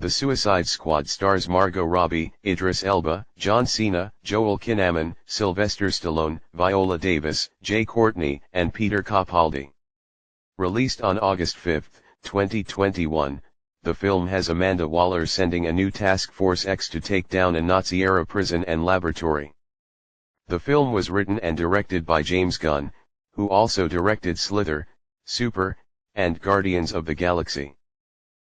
The Suicide Squad stars Margot Robbie, Idris Elba, John Cena, Joel Kinnaman, Sylvester Stallone, Viola Davis, Jai Courtney, and Peter Capaldi. Released on August 5, 2021, the film has Amanda Waller sending a new Task Force X to take down a Nazi-era prison and laboratory. The film was written and directed by James Gunn, who also directed Slither, Super, and Guardians of the Galaxy.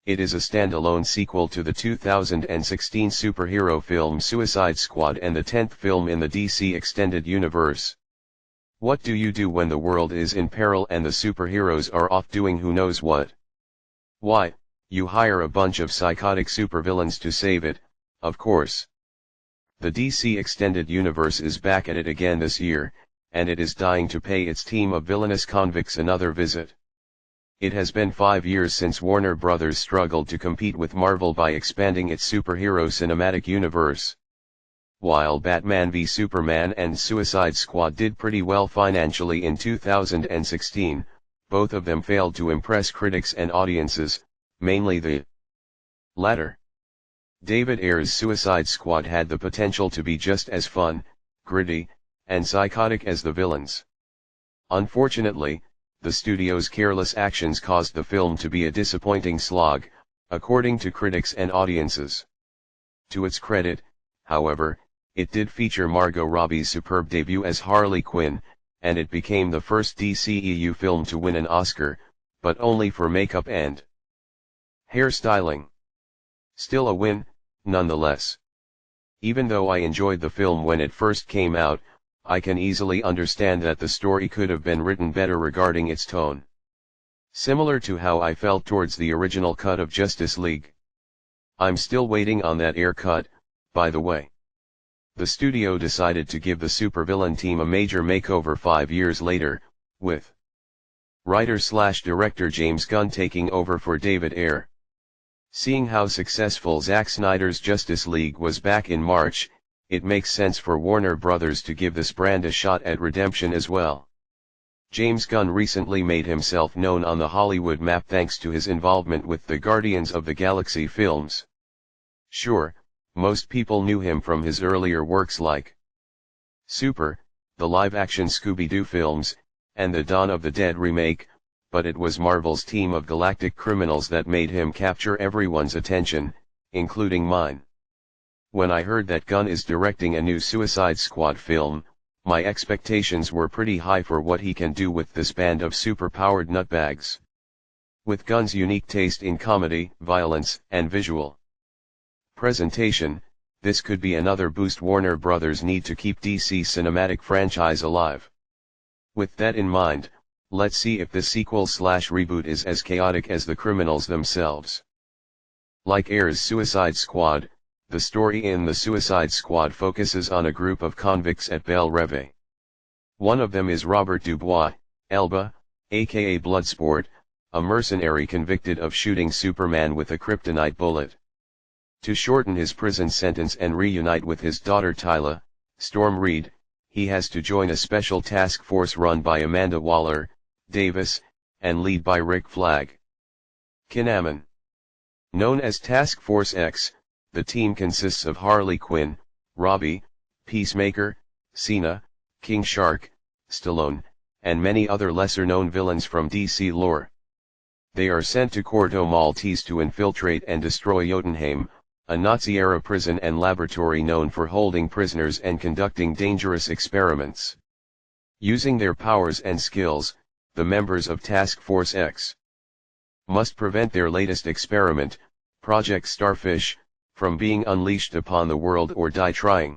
It is a standalone sequel to the 2016 superhero film Suicide Squad and the 10th film in the DC Extended Universe. What do you do when the world is in peril and the superheroes are off doing who knows what? Why, you hire a bunch of psychotic supervillains to save it, of course. The DC Extended Universe is back at it again this year, and it is dying to pay its team of villainous convicts another visit. It has been 5 years since Warner Bros. Struggled to compete with Marvel by expanding its superhero cinematic universe. While Batman v Superman and Suicide Squad did pretty well financially in 2016, both of them failed to impress critics and audiences, mainly the latter. David Ayer's Suicide Squad had the potential to be just as fun, gritty, and psychotic as the villains. Unfortunately, the studio's careless actions caused the film to be a disappointing slog, according to critics and audiences. To its credit, however, it did feature Margot Robbie's superb debut as Harley Quinn, and it became the first DCEU film to win an Oscar, but only for makeup and hairstyling. Still a win, nonetheless. Even though I enjoyed the film when it first came out, I can easily understand that the story could have been written better regarding its tone. Similar to how I felt towards the original cut of Justice League. I'm still waiting on that Ayer cut, by the way. The studio decided to give the supervillain team a major makeover 5 years later, with writer/director James Gunn taking over for David Ayer. Seeing how successful Zack Snyder's Justice League was back in March, it makes sense for Warner Bros. To give this brand a shot at redemption as well. James Gunn recently made himself known on the Hollywood map thanks to his involvement with the Guardians of the Galaxy films. Sure, most people knew him from his earlier works like Super, the live-action Scooby-Doo films, and the Dawn of the Dead remake, but it was Marvel's team of galactic criminals that made him capture everyone's attention, including mine. When I heard that Gunn is directing a new Suicide Squad film, my expectations were pretty high for what he can do with this band of super-powered nutbags. With Gunn's unique taste in comedy, violence, and visual presentation, this could be another boost Warner Bros. Need to keep DC cinematic franchise alive. With that in mind, let's see if the sequel/reboot is as chaotic as the criminals themselves. Like Ayer's Suicide Squad, the story in The Suicide Squad focuses on a group of convicts at Belle Reve. One of them is Robert Dubois, Elba, aka Bloodsport, a mercenary convicted of shooting Superman with a kryptonite bullet. To shorten his prison sentence and reunite with his daughter Tyla, Storm Reed, he has to join a special task force run by Amanda Waller, Davis, and led by Rick Flag. Kinnaman. Known as Task Force X, the team consists of Harley Quinn, Robbie, Peacemaker, Cena, King Shark, Stallone, and many other lesser-known villains from DC lore. They are sent to Corto Maltese to infiltrate and destroy Jotunheim, a Nazi-era prison and laboratory known for holding prisoners and conducting dangerous experiments. Using their powers and skills, the members of Task Force X must prevent their latest experiment, Project Starfish, from being unleashed upon the world or die trying.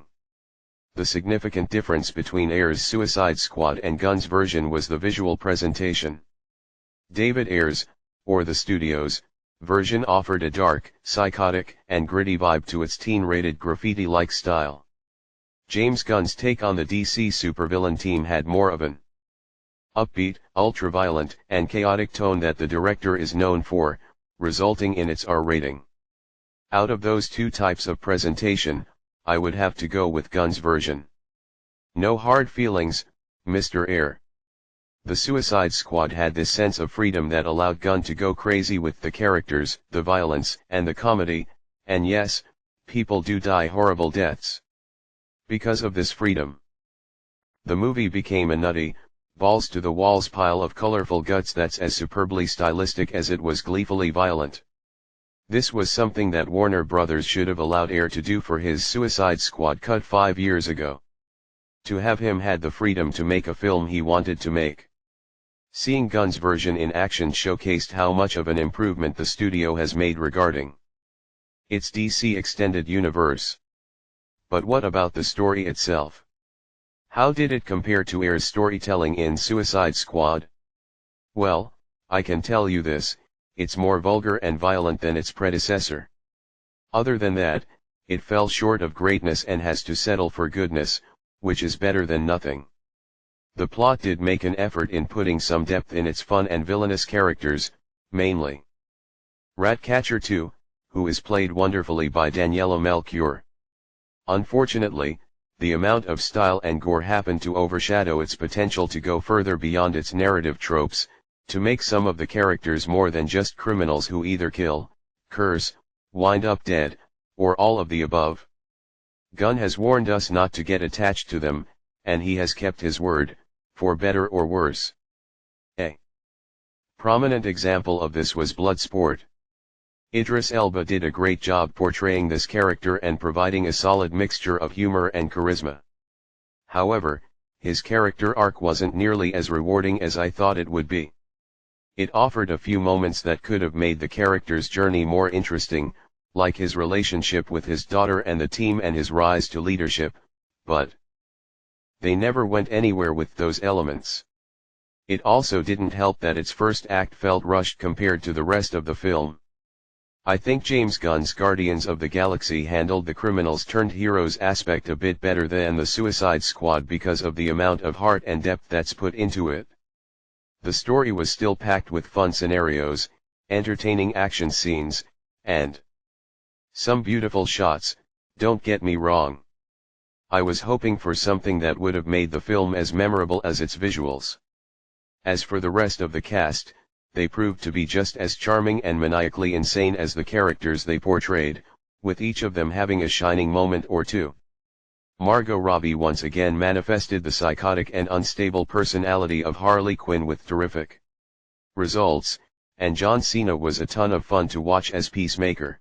The significant difference between Ayer's Suicide Squad and Gunn's version was the visual presentation. David Ayer's, or the studio's, version offered a dark, psychotic, and gritty vibe to its teen-rated graffiti-like style. James Gunn's take on the DC supervillain team had more of an upbeat, ultra-violent, and chaotic tone that the director is known for, resulting in its R rating. Out of those two types of presentation, I would have to go with Gunn's version. No hard feelings, Mr. Ayer. The Suicide Squad had this sense of freedom that allowed Gunn to go crazy with the characters, the violence, and the comedy, And yes, people do die horrible deaths. Because of this freedom. The movie became a nutty, balls-to-the-walls pile of colorful guts that's as superbly stylistic as it was gleefully violent. This was something that Warner Brothers should have allowed Ayer to do for his Suicide Squad cut 5 years ago. To have him had the freedom to make a film he wanted to make. Seeing Gunn's version in action showcased how much of an improvement the studio has made regarding its DC Extended Universe. But what about the story itself? How did it compare to Ayer's storytelling in Suicide Squad? Well, I can tell you this, it's more vulgar and violent than its predecessor. Other than that, it fell short of greatness and has to settle for goodness, which is better than nothing. The plot did make an effort in putting some depth in its fun and villainous characters, mainly Ratcatcher 2, who is played wonderfully by Daniela Melchior. Unfortunately, the amount of style and gore happened to overshadow its potential to go further beyond its narrative tropes, to make some of the characters more than just criminals who either kill, curse, wind up dead, or all of the above. Gunn has warned us not to get attached to them, and he has kept his word, for better or worse. A prominent example of this was Bloodsport. Idris Elba did a great job portraying this character and providing a solid mixture of humor and charisma. However, his character arc wasn't nearly as rewarding as I thought it would be. It offered a few moments that could have made the character's journey more interesting, like his relationship with his daughter and the team and his rise to leadership, but they never went anywhere with those elements. It also didn't help that its first act felt rushed compared to the rest of the film. I think James Gunn's Guardians of the Galaxy handled the criminals-turned-heroes aspect a bit better than the Suicide Squad because of the amount of heart and depth that's put into it. The story was still packed with fun scenarios, entertaining action scenes, and some beautiful shots, don't get me wrong. I was hoping for something that would have made the film as memorable as its visuals. As for the rest of the cast, they proved to be just as charming and maniacally insane as the characters they portrayed, with each of them having a shining moment or two. Margot Robbie once again manifested the psychotic and unstable personality of Harley Quinn with terrific results, and John Cena was a ton of fun to watch as Peacemaker.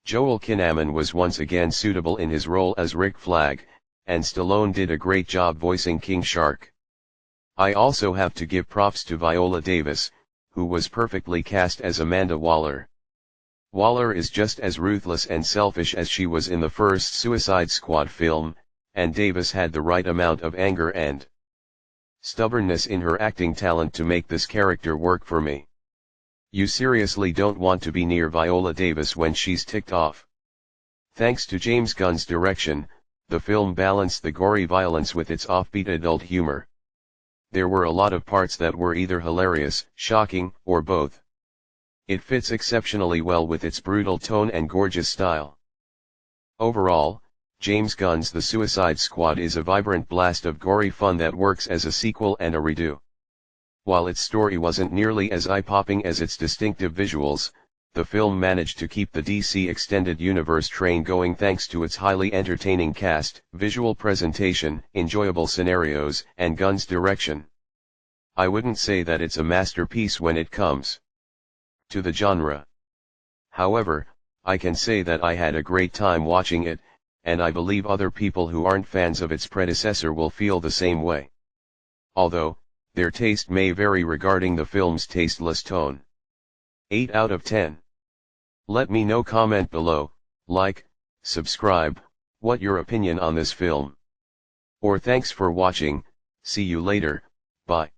Joel Kinnaman was once again suitable in his role as Rick Flag, and Stallone did a great job voicing King Shark. I also have to give props to Viola Davis, who was perfectly cast as Amanda Waller. Waller is just as ruthless and selfish as she was in the first Suicide Squad film, and Davis had the right amount of anger and stubbornness in her acting talent to make this character work for me. You seriously don't want to be near Viola Davis when she's ticked off. Thanks to James Gunn's direction, the film balanced the gory violence with its offbeat adult humor. There were a lot of parts that were either hilarious, shocking, or both. It fits exceptionally well with its brutal tone and gorgeous style. Overall, James Gunn's The Suicide Squad is a vibrant blast of gory fun that works as a sequel and a redo. While its story wasn't nearly as eye-popping as its distinctive visuals, the film managed to keep the DC Extended Universe train going thanks to its highly entertaining cast, visual presentation, enjoyable scenarios, and Gunn's direction. I wouldn't say that it's a masterpiece when it comes to the genre. However, I can say that I had a great time watching it, and I believe other people who aren't fans of its predecessor will feel the same way. Although, their taste may vary regarding the film's tasteless tone. 8 out of 10. Let me know, comment below, like, subscribe, what your opinion on this film. Or thanks for watching, see you later, bye.